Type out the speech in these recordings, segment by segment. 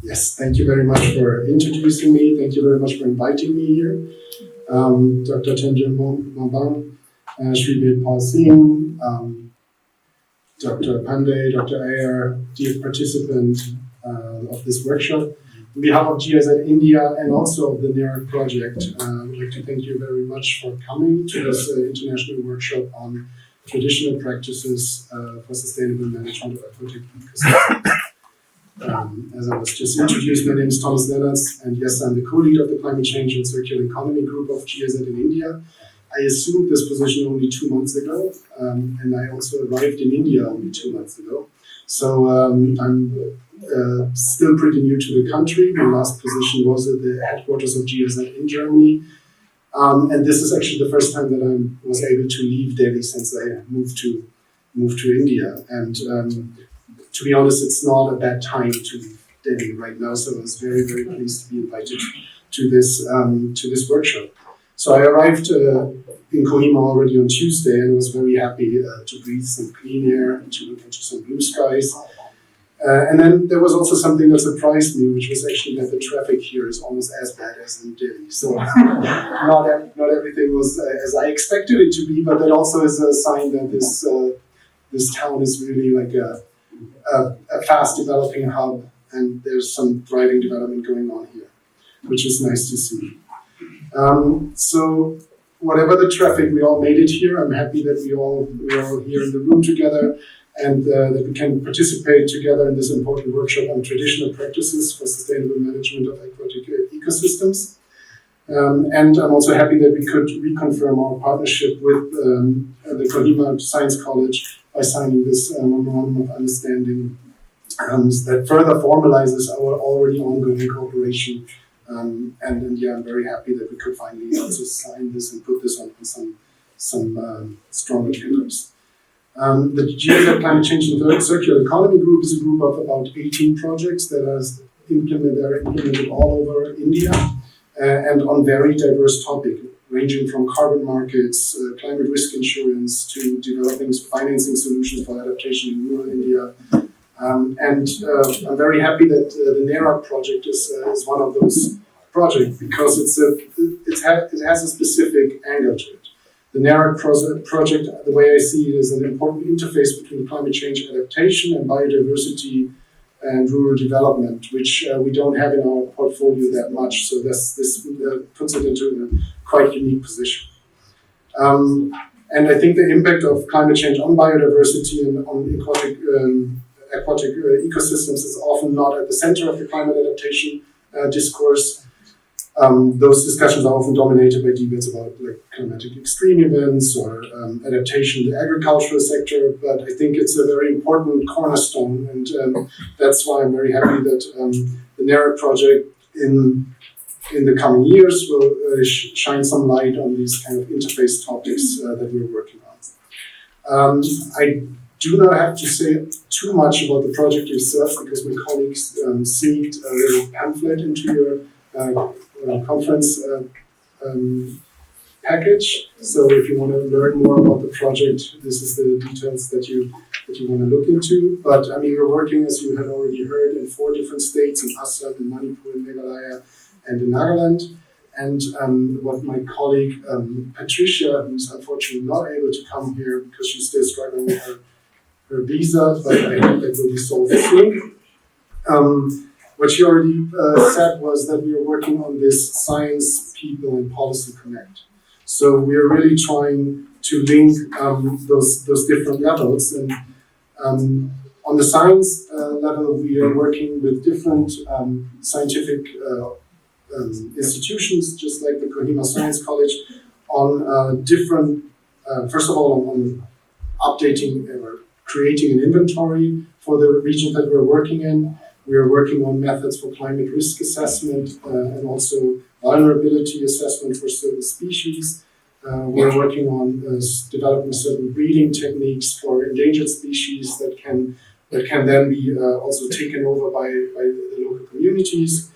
Yes, thank you very much for introducing me. Thank you very much for inviting me here. Dr. Tenjin Mambang, Shri Paul Singh, Dr. Pandey, Dr. Ayer, dear participant of this workshop. On behalf of GIZ India and also of the NERAC project, I would like to thank you very much for coming to this international workshop on traditional practices for sustainable management of aquatic ecosystems. As I was just introduced, my name is Thomas Lennartz, and yes, I'm the co-lead of the Climate Change and Circular Economy Group of GIZ in India. I assumed this position only 2 months ago, and I also arrived in India only 2 months ago. So I'm still pretty new to the country. My last position was at the headquarters of GIZ in Germany. And this is actually the first time that I was able to leave Delhi since I moved to India. And to be honest, it's not a bad time to leave Delhi right now. So I was very, very pleased to be invited to this workshop. So I arrived in Kohima already on Tuesday and was very happy to breathe some clean air and to look into some blue skies. And then there was also something that surprised me, which was actually that the traffic here is almost as bad as in Delhi. So not everything was as I expected it to be, but that also is a sign that this town is really like a fast developing hub, and there's some thriving development going on here, which is nice to see. So whatever the traffic, we all made it here. I'm happy that we're all here in the room together, and that we can participate together in this important workshop on traditional practices for sustainable management of aquatic ecosystems. And I'm also happy that we could reconfirm our partnership with the Kohima Science College by signing this memorandum of understanding that further formalizes our already ongoing cooperation. And yeah, I'm very happy that we could finally also sign this and put this on some stronger pillars. The GIZ Climate Change and Circular Economy Group is a group of about 18 projects that are implemented all over India and on very diverse topics, ranging from carbon markets, climate risk insurance, to developing financing solutions for adaptation in rural India. And I'm very happy that the NERAC project is one of those projects because it has a specific angle to it. The NERAC project, the way I see it, is an important interface between climate change adaptation and biodiversity and rural development, which we don't have in our portfolio that much. So this puts it into a quite unique position. And I think the impact of climate change on biodiversity and on aquatic ecosystems is often not at the center of the climate adaptation discourse. Those discussions are often dominated by debates about like climatic extreme events or adaptation in the agricultural sector, but I think it's a very important cornerstone, and that's why I'm very happy that the NERAC project in the coming years will shine some light on these kind of interface topics that we're working on. I do not have to say too much about the project itself because my colleagues sneaked a little pamphlet into your conference package. So if you want to learn more about the project, this is the details that you want to look into. But I mean, we're working, as you had already heard, in 4 different states: in Assam, in Manipur, in Meghalaya, and in Nagaland. And what my colleague Patricia, who's unfortunately not able to come here because she's still struggling with her visa, but I hope that will be solved soon. What she already said was that we are working on this science, people, and policy connect. So we are really trying to link those different levels. And on the science level, we are working with different scientific institutions, just like the Kohima Science College, on different, first of all, on updating or creating an inventory for the region that we're working in. We are working on methods for climate risk assessment and also vulnerability assessment for certain species. We're working on developing certain breeding techniques for endangered species that can then be also taken over by the local communities.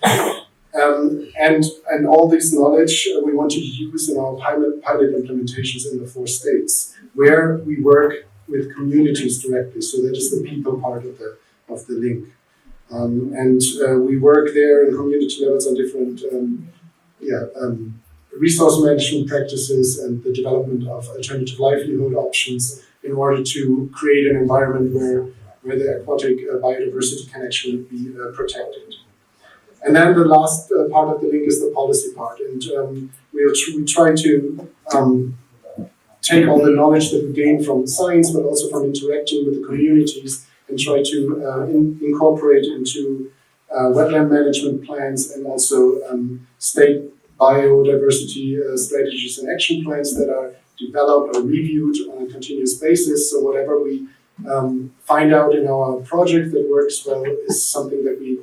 And all this knowledge we want to use in our pilot implementations in the 4 states, where we work with communities directly. So that is the people part of the link. We work there in community levels on different resource management practices and the development of alternative livelihood options in order to create an environment where the aquatic biodiversity can actually be protected. And then the last part of the link is the policy part. And we try to take all the knowledge that we gain from science, but also from interacting with the communities, and try to incorporate into wetland management plans and also state biodiversity strategies and action plans that are developed or reviewed on a continuous basis. So whatever we find out in our project that works well is something that we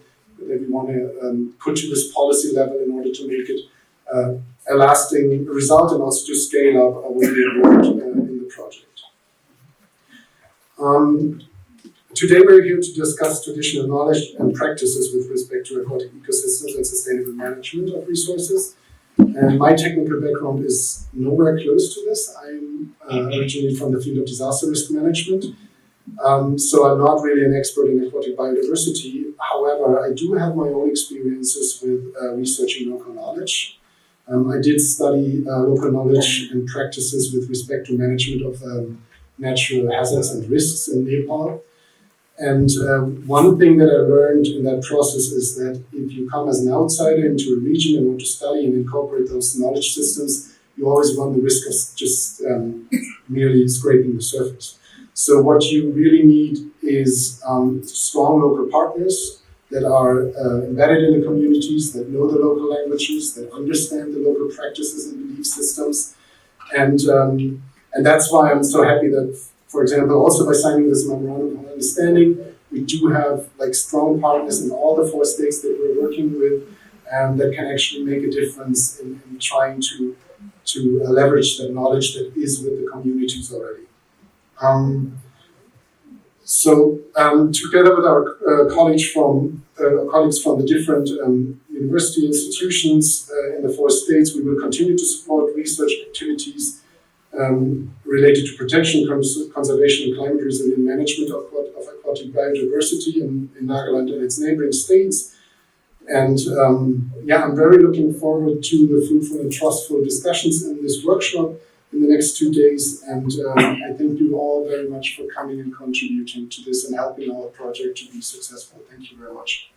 want to put to this policy level in order to make it a lasting result and also to scale up what we have learned in the project. Today we're here to discuss traditional knowledge and practices with respect to aquatic ecosystems and sustainable management of resources. And my technical background is nowhere close to this. I'm originally from the field of disaster risk management. So I'm not really an expert in aquatic biodiversity. However, I do have my own experiences with researching local knowledge. I did study local knowledge and practices with respect to management of natural hazards and risks in Nepal. And one thing that I learned in that process is that if you come as an outsider into a region and want to study and incorporate those knowledge systems, you always run the risk of just merely scraping the surface. So what you really need is strong local partners that are embedded in the communities, that know the local languages, that understand the local practices and belief systems. And that's why I'm so happy that, for example, also by signing this memorandum of understanding, we do have strong partners in all the 4 states that we're working with, that can actually make a difference in trying to leverage that knowledge that is with the communities already. Together with our colleagues from the different university institutions in the 4 states, we will continue to support research activities related to protection, conservation, and climate resilient management of aquatic biodiversity in Nagaland and its neighboring states. And I'm very looking forward to the fruitful and trustful discussions in this workshop in the next 2 days. And I thank you all very much for coming and contributing to this and helping our project to be successful. Thank you very much.